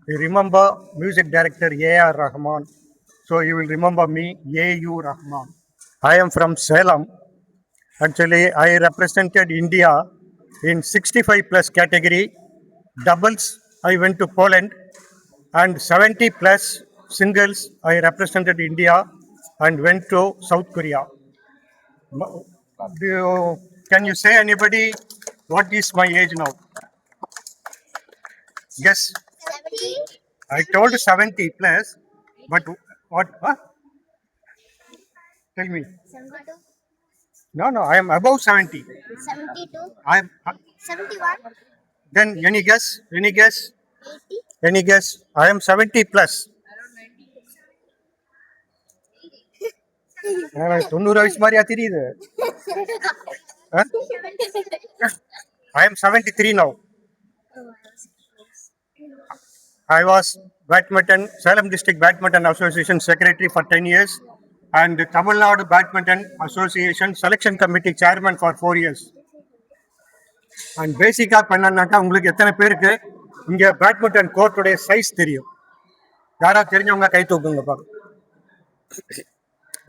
You remember music director A.R. Rahman. So you will remember me, A.U. Rahman. I am from Salem. Actually, I represented India in 65 plus category. Doubles, I went to Poland, and 70 plus singles, I represented India and went to South Korea. Can you say anybody what is my age now? Yes, 70, I told 70 plus, but what? Huh? Tell me. 72, No, I am above 70. 72, I am. 71, Then any guess? Any guess? 80, Any guess? I am 70 plus. 90 வயசு மாதிரியா தெரியுது? Huh? I am 73 now. I was badminton, Salem District Badminton Association secretary for 10 years and Tamil Nadu Badminton Association selection committee chairman for 4 years. And பேசிக்கா பண்ணனாக்கா உங்களுக்கு எத்தனை பேருக்கு இங்க badminton கோர்ட்டுடைய size தெரியும்? யாரா தெரிஞ்சவங்க கை தூக்குங்க பாருங்க.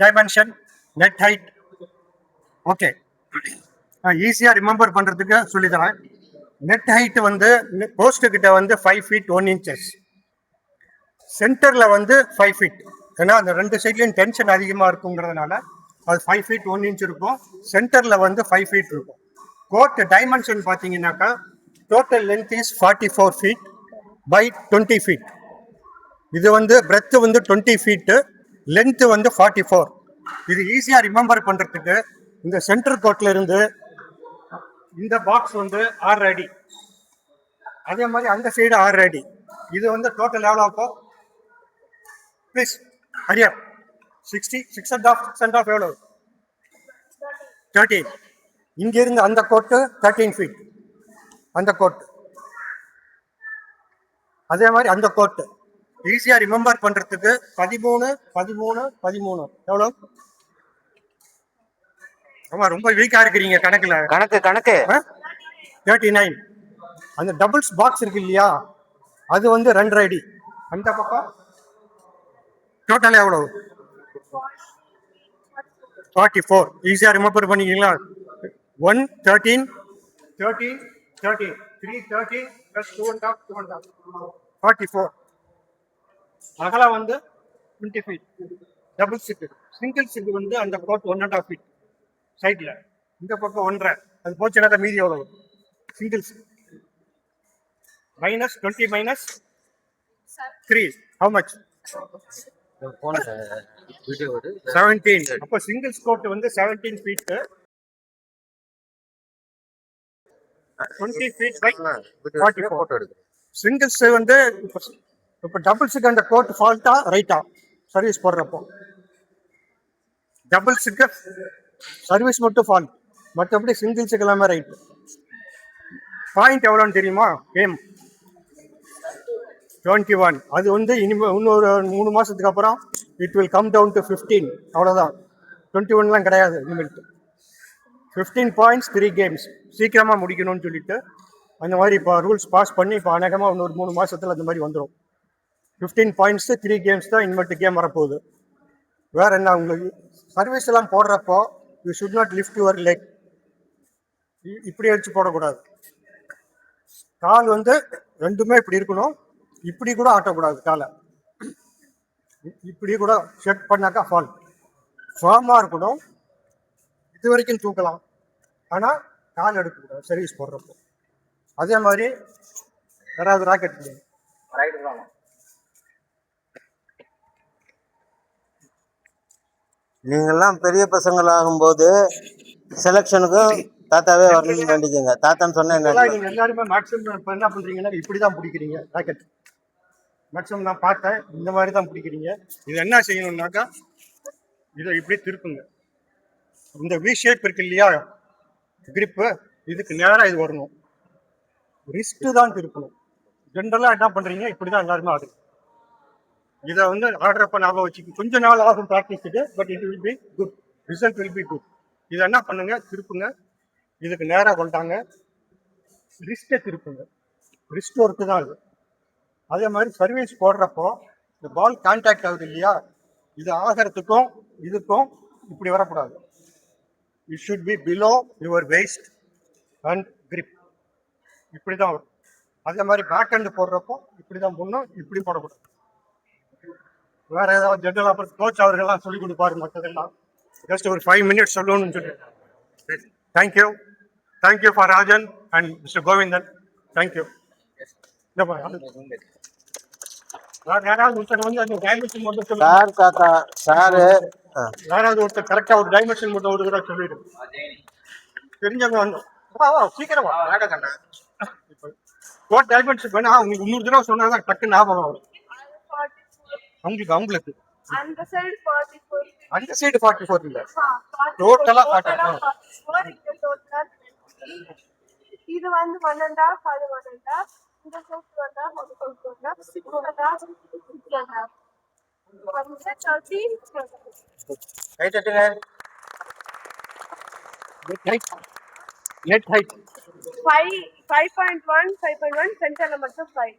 Dimension, net height. ஓகே, ஈஸியா ரிமெம்பர் பண்றதுக்கு சொல்லி தரேன். நெட் ஹைட் வந்து போஸ்ட் கிட்ட வந்து 5 feet 1 inches, சென்டர்ல வந்து 5 feet. ஏன்னா அந்த ரெண்டு சைட்லயும் டென்ஷன் அதிகமா இருக்குங்கிறதுனால அது 5 feet 1 inch இருக்கும். சென்டர்ல வந்து 5 feet இருக்கும். கோர்ட் டைமென்ஷன் பார்த்தீங்கன்னாக்கா total length is 44 feet by 20 feet. இது வந்து பிரெத் வந்து 20 feet, லென்த் வந்து 44. இது ஈஸியா ரிமெம்பர் பண்றதுக்கு இந்த சென்டர் கோர்ட்ல இருந்து இந்த பாக்ஸ் வந்து 6 அடி, அதே மாதிரி அந்த சைடு 6 அடி. இது வந்து டோட்டல் எவ்வளோ இருக்கும்? ப்ளீஸ் ஹரியா 60, 6.5 எவ்வளோ? 13. இங்கிருந்து அந்த கோட்டு 13 feet. அந்த கோட்டு அதே மாதிரி அந்த கோட்டு ஈஸியா ரிமெம்பர் பண்றதுக்கு 13, 13, 13 எவ்வளோ? ஆமா, ரொம்ப வீக்கா இருக்கிறீங்க கணக்குல. கணக்கு 39. அந்த டபுள்ஸ் பாக்ஸ் இருக்கு இல்லையா, அது வந்து 2 அடி. அந்த பக்கம் டோட்டல் எவ்வளவு? 44. ஈஸியா ரிமெம்பர் பண்ணிக்கிறீங்களா? 1, 13, 13, 13, 3, 13 plus 2.5, 44. அகலம் வந்து 20 feet. டபுள்ஸுக்கு. சிங்கிள்ஸுக்கு வந்து அந்த கோட் 1.5 feet சைட்ல, இந்த பக்கம் 1.5. அது போச்சுன்னா மீதி எவ்வளவு? Singles minus 20 minus 3, how much? 17. அப்போ சிங்கிள்ஸ் கோட் வந்து 17 feet, 20 feet by 44. சிங்கிள்ஸ் வந்து இப்போ டபுள்ஸுக்கு அந்த கோட் ஃபால்ட்டா ரைட்டா சர்வீஸ் போடுறப்போ? டபுள்ஸுக்கு சர்வீஸ் மட்டும் ஃபால்ட், மற்றபடி சிங்கிள்ஸுக்கு எல்லாமே ரைட். பாயிண்ட் எவ்வளோன்னு தெரியுமா? கேம் 21. அது வந்து இனிமேல் இன்னொரு 3 மாசத்துக்கு அப்புறம் it will come down to 15. அவ்வளோதான், 21லாம் கிடையாது. இனிமேல் 15 points 3 games சீக்கிரமாக முடிக்கணும்னு சொல்லிட்டு அந்த மாதிரி இப்போ ரூல்ஸ் பாஸ் பண்ணி இப்போ அநேகமாக இன்னொரு 3 மாசத்துல அந்த மாதிரி வந்துடும். 15 points 3 games தான் இனிமேட்டு கேம் வரப்போகுது. வேற என்ன, உங்களுக்கு சர்வீஸ் எல்லாம் போடுறப்போ you should not lift your leg. இப்படி அடிச்சு போடக்கூடாது. கால் வந்து ரெண்டுமே இப்படி இருக்கணும். இப்படி கூட ஆட்டக்கூடாது காலை. இப்படி கூட செட் பண்ணாக்கா ஃபால். ஃபார்மாக இருக்கணும். இது வரைக்கும் தூக்கலாம், ஆனால் கால் எடுக்கக்கூடாது சர்வீஸ் போடுறப்போ. அதே மாதிரி யாராவது ராக்கெட் நீங்கெல்லாம் பெரிய பசங்களாகும் போது செலக்ஷனுக்கும் தாத்தாவே வரணும்னு வேண்டிக்கங்க. தாத்தான்னு சொன்னா என்ன? நீங்க எல்லாருமே மேக்ஸிமம் இப்போ என்ன பண்றீங்கன்னா இப்படி தான் பிடிக்கிறீங்க ராக்கெட். மேக்ஸிமம் நான் பார்த்தேன் இந்த மாதிரி தான் பிடிக்கிறீங்க. இது என்ன செய்யணும்னாக்கா இதை இப்படி திருப்புங்க. இந்த வி ஷேப் இருக்கு இல்லையா கிரிப்பு, இதுக்கு நேராக இது வரணும். ரிஸ்ட்டு தான் திருப்பணும். ஜென்ரலாக என்ன பண்ணுறீங்க, இப்படி தான் எல்லாருமே ஆடுது. இதை வந்து ஆடுறப்ப ஞாபகம் வச்சுக்க. கொஞ்ச நாள் ஆகும் ப்ராக்டிஸுக்கு, but it will be good, result will be good. இதை என்ன பண்ணுங்க, திருப்புங்க. இதுக்கு நேராக கொண்டாங்க, ரிஸ்ட்டை திருப்புங்க. ரிஸ்ட் ஒர்க்கு தான் இது. அதே மாதிரி சர்வீஸ் போடுறப்போ இந்த பால் கான்டாக்ட் ஆகுது இல்லையா, இது ஆகிறதுக்கும் இதுக்கும் இப்படி வரக்கூடாது. It should be below your waste and grip. இப்படி தான் வரும். அதே மாதிரி பேக் ஹேண்ட் போடுறப்போ இப்படி தான் போடணும், இப்படி போடக்கூடாது. வேற ஏதாவது ஜென்ரல் அப்புறம் கோச் அவர்கள்லாம் சொல்லிக் கொடுப்பாரு மற்றதெல்லாம். ஜஸ்ட் ஒரு 5 minutes சொல்லணும்னு சொல்லி. Thank you thank you for Rajan and mister Govindan. Thank you. யாராவது ஒருத்தர் வந்து அந்த டைமென்ஷன் மட்டும் சொல்லுங்க. சார் தாத்தா சாரு யாராவது ஒருத்தர் கரெக்டா ஒரு டைமென்ஷன் மட்டும் ஒரு தடவை சொல்லிடு. தெரிஞ்சவங்க வந்து சீக்கிரமா கோட் டைமென்ஷன் வேணா உங்களுக்கு இன்னொரு தடவை சொன்னாதான் டக்கு ஞாபகம் வரும். அவங்களுக்கு அந்த சைடு 44 அந்த சைடு 44 இல்ல, டோட்டலா 44. இது வந்து 1.5 அது 1.5 இந்த சைடு 1.5 அது 1.5 ரைட் அட்டுங்க. நெட் ஹைட் 5.1 சென்டர்ல மட்டும் 5.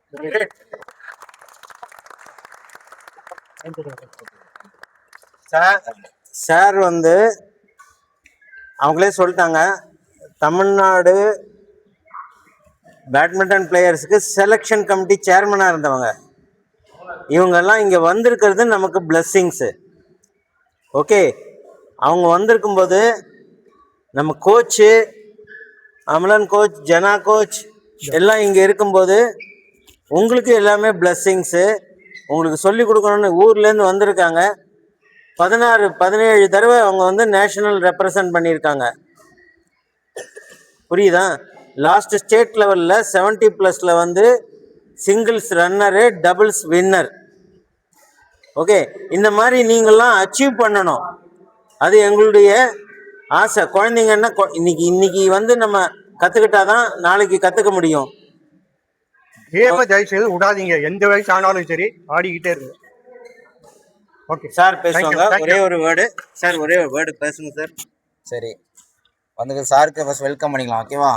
சார் வந்து அவங்களே சொல்லிட்டாங்க, தமிழ்நாடு பேட்மிண்டன் பிளேயர்ஸுக்கு செலெக்ஷன் கமிட்டி சேர்மனாக இருந்தவங்க இவங்கெல்லாம் இங்கே வந்திருக்கிறது நமக்கு பிளெஸ்ஸிங்ஸு. ஓகே, அவங்க வந்திருக்கும்போது நம்ம கோச்சு அமலன் கோச், ஜனா கோச் எல்லாம் இங்கே இருக்கும்போது உங்களுக்கு எல்லாமே பிளெஸ்ஸிங்ஸு. உங்களுக்கு சொல்லி கொடுக்கணுன்னு ஊர்லேருந்து வந்திருக்காங்க. 17 தடவை அவங்க வந்து நேஷனல் ரெப்ரசன்ட் பண்ணியிருக்காங்க. புரியுதா? லாஸ்ட் ஸ்டேட் லெவலில் 70+ வந்து singles runner, doubles winner. Okay, இந்த மாதிரி நீங்கள்லாம் அச்சீவ் பண்ணணும். அது எங்களுடைய ஆசை. குழந்தைங்கன்னா இன்னைக்கு வந்து நம்ம கற்றுக்கிட்டாதான் நாளைக்கு கற்றுக்க முடியும். கேம தயவு செய்து விடாதீங்க. எந்த வயசு ஆனாலும் சரி ஆடிக்கிட்டே இருங்க. ஓகே சார் பேசுவாங்க. ஒரே ஒரு வேர்டு சார், ஒரே ஒரு வேர்டு பேசுங்க சார். சரி, வந்து சாருக்கு ஃபஸ்ட் வெல்கம் பண்ணிக்கலாம். ஓகேவா?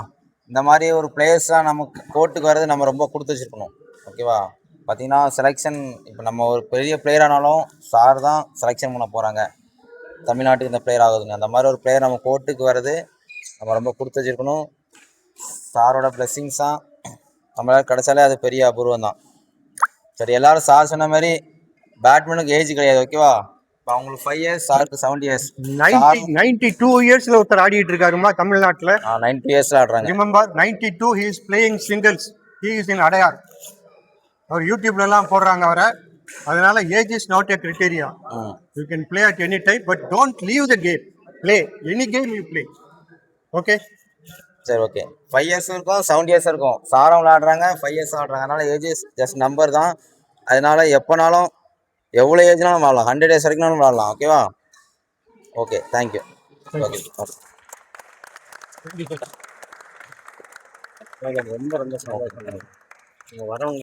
இந்த மாதிரி ஒரு பிளேயர்ஸ்லாம் நமக்கு கோர்ட்டுக்கு வர்றது நம்ம ரொம்ப கொடுத்து வச்சுருக்கணும். ஓகேவா? பார்த்தீங்கன்னா செலெக்ஷன் இப்போ நம்ம ஒரு பெரிய பிளேயர் ஆனாலும் சார் தான் செலெக்ஷன் பண்ண போகிறாங்க. தமிழ்நாட்டுக்கு இந்த பிளேயர் ஆகுதுங்க. அந்த மாதிரி ஒரு பிளேயர் நம்ம கோர்ட்டுக்கு வர்றது நம்ம ரொம்ப கொடுத்து வச்சுருக்கணும். சாரோட பிளெஸ்ஸிங்ஸ் தான் நம்மளால் கிடைச்சாலே அது பெரிய அபூர்வம் தான். சரி, எல்லோரும் சார் சொன்ன மாதிரி பேட்மிண்டன் ஏஜ் கிடையாது. ஓகேவா? இப்போ அவங்களுக்கு 5 years, சாருக்கு 70 years. 92 இயர்ஸ்ல ஒருத்தர் ஆடிட்டு இருக்காருமா தமிழ்நாட்டுல. 90 yearsல ஆடுறாங்க. Remember 92 he is playing singles. He is in Adyar. அவர் யூடியூப்ல எல்லாம் போடுறாங்க அவரை. அதனால age is not a criteria. You can play at any time but don't leave the game. Play any game you play. Okay? சரி, ஓகே. 5 years இருக்கும், 70 years இருக்கும். சாரம் விளையாடுறாங்க, 5 years ஆடுறாங்க. அதனால ஏஜ் ஜஸ்ட் நம்பர் தான். அதனால எப்போனாலும் எவ்வளோ ஏஜ்னாலும் விளாடலாம். 100 years வரைக்கும் விளாடலாம். ஓகேவா? Okay, thank you. ஓகே, ரொம்ப ரொம்ப வரவங்க